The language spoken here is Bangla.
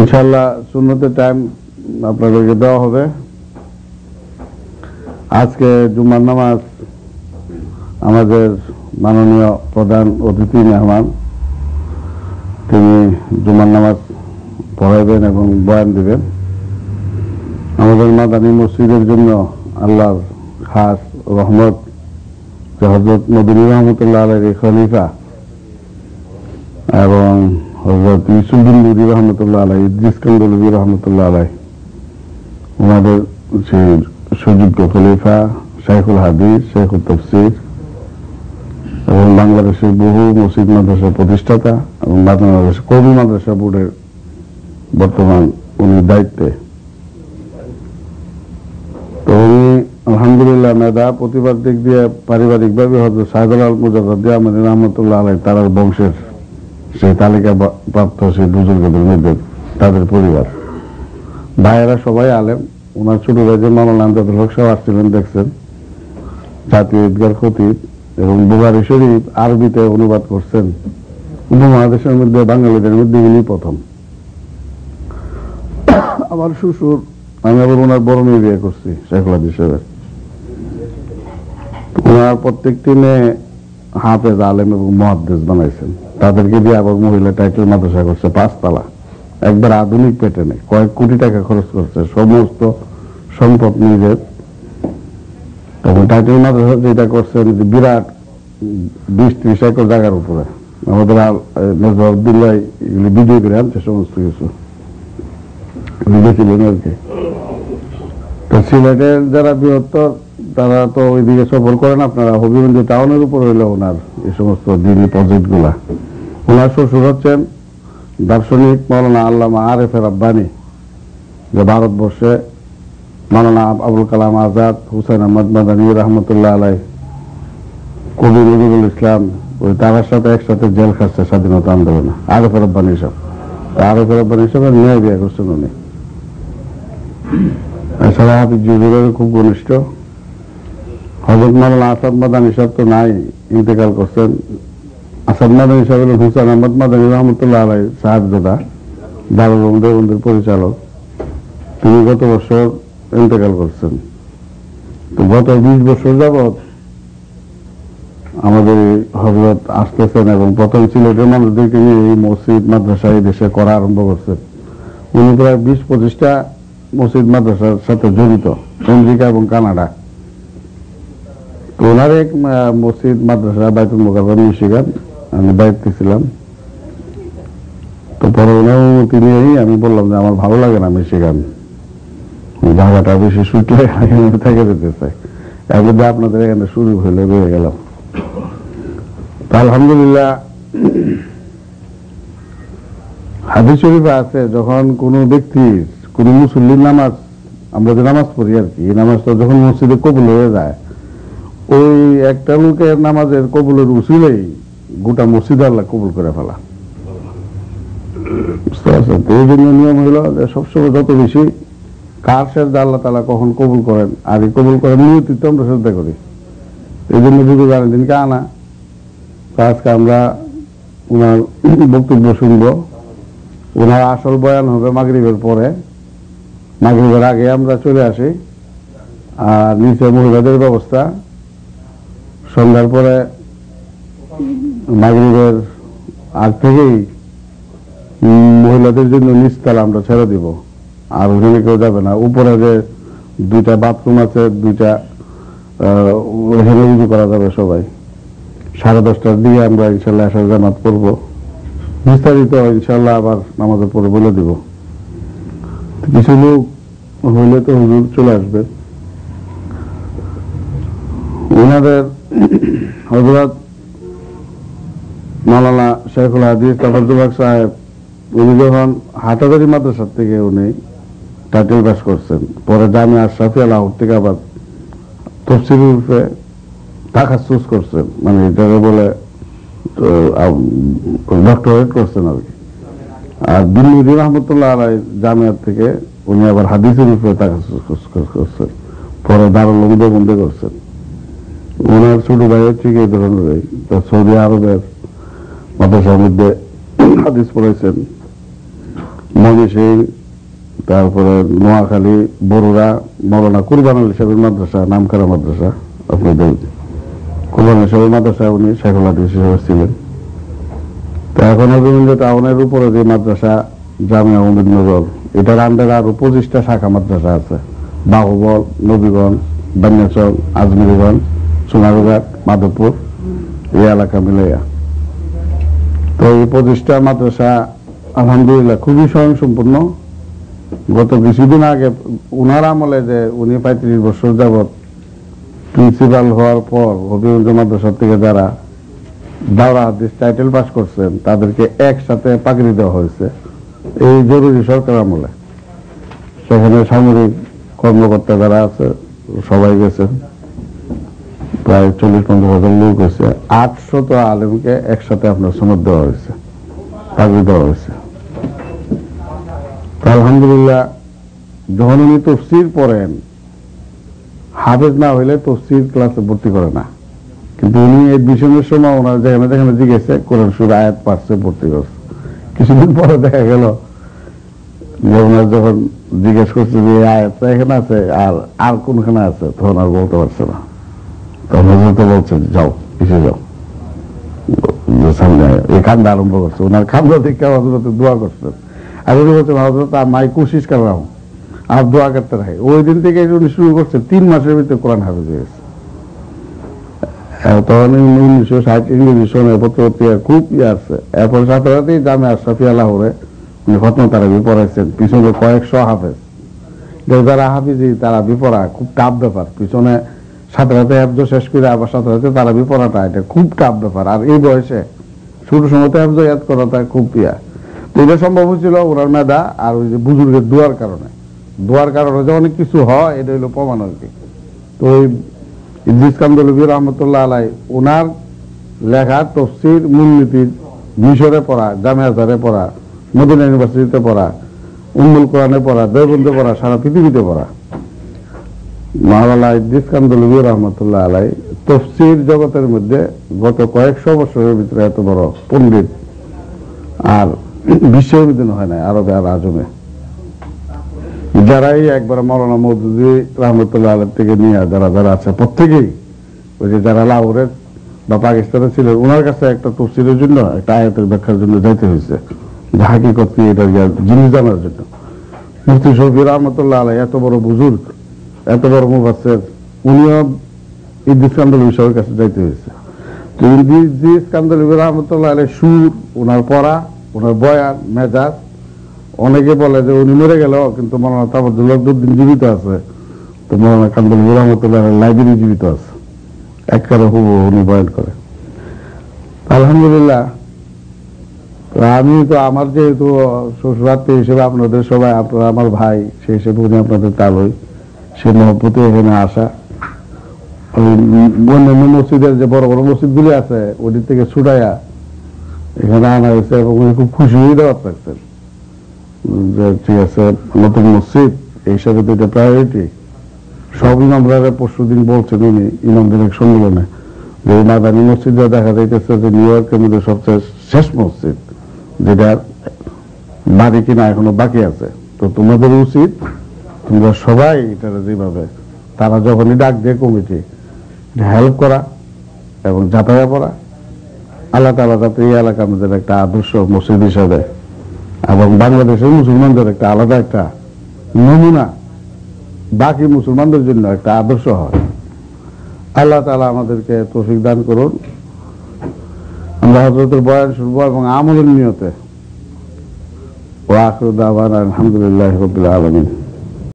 ইনশাআল্লাহ সুন্নতের টাইম আপনাদেরকে দেওয়া হবে। আজকে জুমার নামাজ আমাদের মাননীয় প্রধান অতিথি মেহমান, তিনি জুমার নামাজ পড়াইবেন এবং বয়ান দিবেন। আমাদের মাদানী মসজিদের জন্য আল্লাহর খাস রহমত যে হযরত মদনী রহমতুল্লাহ আলাইহির খলিফা এবং হযরত ইউসুফ বিন নুরি রহমতুল্লাহ আলাইহি, ইদ্রিস কান্দলভী রহমতুল্লাহ আলাইহি, ওনাদের যে সুযোগ্য খলিফা, শাইখুল হাদিস, শাইখুল তাফসীর এবং বাংলাদেশের বহু মসজিদ মাদ্রাসার প্রতিষ্ঠাতা এবং বাংলাদেশ কওমি মাদ্রাসা বোর্ডের বর্তমান উনি দায়িত্বে। তো উনি আলহামদুলিল্লাহ মেধা প্রতিভার দিক দিয়ে পারিবারিকভাবে হযরত শাহজালাল মুজাদ্দিদ আহমদ রহমতুল্লাহ আলাইহি তার বংশের সেই তালিকা প্রাপ্ত সেই বুজুর্গদের মধ্যে তাদের পরিবার। ভাইয়েরা সবাই আলেম। ওনার ছোট ভাই যে মাওলানা আমজাদুল হক সাহেব আসছিলেন, দেখছেন, জাতীয় ঈদগার খতিব এবং বুখারী শরীফ আরবিতে অনুবাদ করছেন। উপমহাদেশের মধ্যে বাঙালিদের মধ্যে উনি প্রথম। আমার শ্বশুর, আমি আবার ওনার বড় মেয়ে বিয়ে করছি, শাইখুল হাদিস সাহেবের। ওনার প্রত্যেকটি মেয়ে হাফেজ, আলেম এবং মুহাদ্দিস বানাইছেন। তাদেরকে দিয়ে আবার মহিলা টাইটেল মাদ্রাসা করছে 5 তলা, একবার আধুনিক প্যাটার্নে, কয়েক কোটি টাকা খরচ করছে, সমস্ত সম্পদ নিজের। এবং টাইটেল মাদ্রাসা যেটা করছেন বিরাট 20-30 একর জায়গার উপরে। আমাদের নজরউদ্দিন ভাই এগুলি ভিডিও করে আনছে সমস্ত কিছু, দেখছিলেন আর কি। তো সিলেটের যারা বৃহত্তর তারা তো ওইদিকে সফর করেন, আপনারা হবিগঞ্জ টাউনের উপর হইল ওনার এই সমস্ত দিনী প্রজেক্ট গুলা। ওনার শ্বশুর হচ্ছেন দার্শনিক মাওলানা আল্লামা আরেফ রাব্বানী, যে ভারতবর্ষে মাওলানা আবুল কালাম আজাদ, হুসাইন আহমদ মাদানী রহমতুল্লাহ আলাইহি, কবি নজরুল ইসলাম, ওই তার সাথে একসাথে জেল খাটছে স্বাধীনতা আন্দোলনে। আরেফ রাব্বানী সাহেব, আরেফ রাব্বানী সাহেবের মেয়ে বিয়ে করছেন উনি। এছাড়া হাফিজ জুজুরের খুব ঘনিষ্ঠ। হযরত মাওলানা আসাদ মাদানী সাহেব তো নাই, ইন্তেকাল করছেন। আসাদ মাদানী সাহেব হলেন হুসাইন আহমদ মাদানী রহমতুল্লাহ আলাইহি সাহেবজাদা, দারুল উলুম দেওবন্দের পরিচালক। তিনি গত বছর ইন্তেকাল করছেন। তো গত 20 বছর যাবৎ আমাদের হযরত আসতেছেন এবং প্রথম সিলেটের মানুষদেরকে নিয়ে এই মসজিদ মাদ্রাসা এই দেশে করা আরম্ভ করছেন। উনি প্রায় 20-25টা মসজিদ মাদ্রাসার সাথে জড়িত, আমেরিকা এবং কানাডা। তো ওনার এক মসজিদ মাদ্রাসা বাইতুল মুকাররম মিশিগান, আমি দায়িত্বে ছিলাম। তো পরে ওনার অনুমতি নিয়েই আমি বললাম যে আমার ভালো লাগে না মিশিগান, জায়গাটা বেশি শুকলে থেকে যেতে চাই, এর মধ্যে আপনাদের এখানে শুরু হইলে রয়ে গেলাম। তো আলহামদুলিল্লাহ হাদিস শরীফে আছে, যখন কোনো ব্যক্তির, কোন মুসল্লির নামাজ, আমরা যে নামাজ পড়ি আর কি, এই নামাজটা যখন মসজিদে কবুল হয়ে যায়, ওই একটা লোকের নামাজের কবুলের উসিলেই গোটা মসজিদ আল্লাহ কবুল করে ফেলা। বুঝতে পারছেন? তো এই জন্য নিয়ম হইল যে সবসময় যত বেশি কার সেজদা আল্লাহ তাআলা কখন কবুল করেন, আগে কবুল করেন নিয়তি তো আমরা শ্রদ্ধা করি। এই জন্য বুঝে জানেন দিনকে আনা। আজকে আমরা ওনার বক্তব্য শুনবো। ওনার আসল বয়ান হবে মাগরিবের পরে, মাগরিবের আগে আমরা চলে আসি। আর নিচে মহিলাদের ব্যবস্থা, সন্ধ্যার পরে মাগরিবের আগ থেকেই মহিলাদের জন্য নিচতলা আমরা ছেড়ে দিব, আর ওখানে কেউ যাবে না। উপরে যে 2টা বাথরুম আছে, 2টা ওখানে উজু করা যাবে সবাই। 10:30টার দিকে আমরা ইনশাল্লাহ আসার জামাত করবো। বিস্তারিত ইনশাল্লাহ আবার নামাজের পরে বলে দিব। কিছু লোক হইলে তো হুজুর চলে আসবে। ওনাদের হযরত মাওলানা শাইখুল হাদিস তাফাজ্জুল হক সাহেব, উনি যখন হাটাজারি মাদ্রাসার থেকে উনি টাইটেল পাস করছেন, পরে জামিয়া আশরাফিয়া লাহোর থেকে আবার তাফসীরের রূপে তাখাসসুস করছেন, মানে এটাকে বলে ডক্টরেট করছেন আর কি। আর দিল্লি রহমতুল্লাহ আলাইহি জামিয়ার থেকে উনি আবার হাদিসের উপরে তাখাসসুস করছেন, পরে দারুল উলুম দেওবন্দে করছেন। ওনার ছোট ভাই হচ্ছে এই ধরনের সৌদি আরবের মাদ্রাসার মধ্যে হাদিস পড়াইছেন। সেই তারপরে নোয়াখালী বরুড়া মৌলানা কুরবান আলী সাহেবের মাদ্রাসা, নামকরা মাদ্রাসা, আপনাদের কুরবান আলী সাহেবের মাদ্রাসা উনি শাইখুল হাদিস হিসেবে ছিলেন। তো এখন হবিগঞ্জ টাউনের উপরে যে মাদ্রাসা জামিয়া উম্মেদনগর, এটার আন্ডারে আরো 25টা শাখা মাদ্রাসা আছে। বাহুবল, নবীগঞ্জ, বান্যাচক, আজমিরিগঞ্জ, সোনারঘাট, মাধবপুর, এই এলাকা মিলাইয়া। তো এই 25টা মাদ্রাসা আলহামদুলিল্লাহ খুবই স্বয়ংসম্পূর্ণ। গত কিছুদিন আগে উনার আমলে যে উনি 35 বছর যাবৎ প্রিন্সিপাল হওয়ার পর হবিগঞ্জ মাদ্রাসা থেকে যারা দাওরা হাদিস টাইটেল পাস করছেন তাদেরকে একসাথে পাগড়ি দেওয়া হয়েছে এই জরুরি সরকার আমলে। সেখানে সামরিক কর্মকর্তা যারা আছে সবাই গেছেন, প্রায় 40-50 হাজার লোক হয়েছে। 800 আলেমকে একসাথে আপনার সনদ দেওয়া হয়েছে, পাগড়ি দেওয়া হয়েছে। আলহামদুলিল্লাহ, যখন উনি তফসির পড়েন, হাফেজ না হইলে তফসির ক্লাসে ভর্তি করে না, কিন্তু উনি এডমিশনের সময় ওনার যেখানে যেখানে জিজ্ঞেসে কোরআন শরীফের আয়াত পারছে, ভর্তি করছে। কিছুদিন পরে দেখা গেল যে ওনার যখন জিজ্ঞেস করছে যে আয়াতটা এখানে আছে আর কোনখানে আছে, তখন আর বলতে পারছে না। তখন তো বলছে যাও, এসে যাও, সামনে এই কান্দা আরম্ভ করছে। ওনার কান্দা থেকে হযরত দোয়া করছেন, আর উনি বলছেন হযরত মাই কোশিশ কর রহা হুঁ, आप दुआ करते रहे। ওই দিন থেকে উনি শুরু করছে, 3 মাসের ভিতরে কোরআন হাফেজ হয়ে গেছে। তখন 1960 ইংরেজি সনে পত্রিকা খুব আছে। এরপর সাথে সাথেই জামে আশরাফিয়া লাহোরে উনি খতম তারাবি পড়াইছেন, পিছনে কয়েকশো হাফেজ। যারা হাফিজি তারাবি পড়া খুব টাফ ব্যাপার, পিছনে সাথে সাথে হেফজ শেষ করে আবার সাথে সাথে তারাবি পড়াটা এটা খুব টাফ ব্যাপার। আর এই বয়সে ছোট সময়তে হেফজ ইয়াদ করাটা খুব ইয়া। তো এটা সম্ভব হয়েছিল ওনার মেধা আর ওই যে বুজুর্গের দোয়ার কারণে। দোয়ার কারণে যে অনেক কিছু হয়, এটা হইলো প্রমাণ আর কি। তো ওই ইদ্রিস কান্দলবী রহমতুল্লাহ আলাই ওনার লেখা তফসির মূলনীতি মিশরে পড়া, জামিয়া আজহারে পড়া, মদিনা ইউনিভার্সিটিতে পড়া, উম্মুল কোরআনে পড়া, দেওবন্দে পড়া, সারা পৃথিবীতে পড়া। মাওলানা ইদ্রিস কান্দলবী রহমতুল্লাহ আলাই তফসির জগতের মধ্যে গত কয়েকশো বছরের ভিতরে এত বড় পণ্ডিত আর বিশ্বের ভিতরে হয় না, আরবে আর আজমে। যারাই একবার মাওলানা মওদুদী রহমতুল্লাহ আলাইহ থেকে নিয়ে যারা যারা আছে প্রত্যেকেই ওই যে যারা লাহোরের বা পাকিস্তানে ছিলেন, ওনার কাছে একটা তফসিরের জন্য, একটা আয়াতের ব্যাখ্যার জন্য যাইতে হয়েছে, যে হাকিকত কি এটা জিনিস জানার জন্য। মুফতি শফি রহমতুল্লাহ আলাইহ এত বড় বুজুর্গ, এত বড় মুফাসসির, উনিও ইদ্রিস কান্দলবী সাহেবের কাছে যাইতে হয়েছে। তো ইদ্রিস কান্দলবী রহমতুল্লাহ আলাইহ সুর, ওনার পড়া, ওনার বয়ান, মেজাজ, অনেকে বলে যে উনি মরে গেল কিন্তু মাওলানা তাফাজ্জুল উদ্দিন জীবিত আছে। তো মাওলানা কান্দলবী রহমতুল্লাহ লাইব্রেরি জীবিত আছে, একবারে হুবহু উনি বয়ান করে। আলহামদুলিল্লাহ, আমি তো আমার যেহেতু শ্বশুরাত্মীয় হিসেবে আপনাদের সবাই, আপনারা আমার ভাই, সেই হিসেবে উনি আপনাদের তালই, সে মহব্বতে এখানে আসা। ওই অন্যান্য মসজিদের যে বড় বড় মসজিদগুলি আছে ওটি থেকে ছুটাইয়া এখানে আনা হয়েছে এবং উনি খুব খুশি হয়ে দেওয়ার থাকছেন যে ঠিক আছে নতুন মসজিদ এই হিসাবে তো এটা প্রায়োরিটি। সব ইমামরা পরশু দিন বলছেন উনি ইমামদের এক সম্মেলনে যে মাদানী মসজিদে দেখা যাইতেছে যে নিউ ইয়র্কের মধ্যে সবচেয়ে শেষ মসজিদ, যেটা বাড়ি কিনা এখনো বাকি আছে। তো তোমাদের উচিত তোমরা সবাই এটা যেভাবে তারা যখনই ডাক দিয়ে কমিটি হেল্প করা এবং যাতায়াত করা, আল্লাহ তাআলা যাতে এই এলাকার মধ্যে একটা আদর্শ মসজিদ হিসাবে এবং বাংলাদেশের মুসলমানদের একটা আলাদা একটা নমুনা বাকি মুসলমানদের জন্য একটা আদর্শ হয়। আল্লাহ তাআলা আমাদেরকে তৌফিক দান করুন। আমরা হযরতের বয়ান শুনবো এবং আমলের নিয়তে। ওয়া আখিরু দাওয়ানা আলহামদুলিল্লাহি রাব্বিল আলামিন।